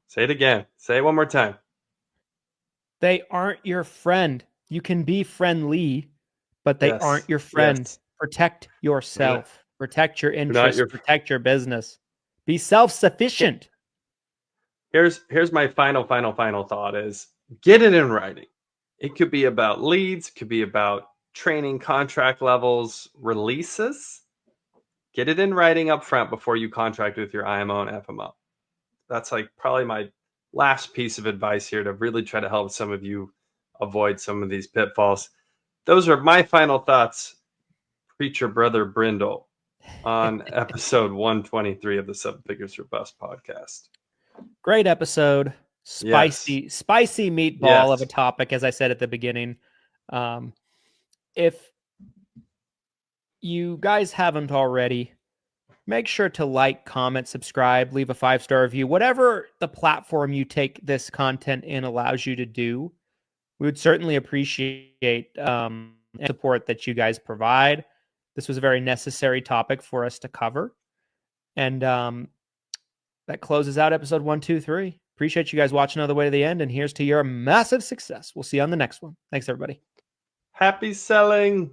Say it again. Say it one more time. They aren't your friend. You can be friendly, but they aren't your friend. Yes. Protect yourself. Yeah. Protect your interests. Protect your business. Be self-sufficient. Here's my final thought is get it in writing. It could be about leads. It could be about training, contract levels, releases. Get it in writing up front before you contract with your IMO and FMO. That's probably my last piece of advice here to really try to help some of you avoid some of these pitfalls. Those are my final thoughts, Preacher Brother Brindle, on episode 123 of the Seven Figures or Bust podcast. Great episode. Spicy meatball of a topic, as I said at the beginning. If you guys haven't already, make sure to like, comment, subscribe, leave a 5-star review. Whatever the platform you take this content in allows you to do, we would certainly appreciate support that you guys provide. This was a very necessary topic for us to cover. And that closes out episode 123. Appreciate you guys watching all the way to the end. And here's to your massive success. We'll see you on the next one. Thanks, everybody. Happy selling.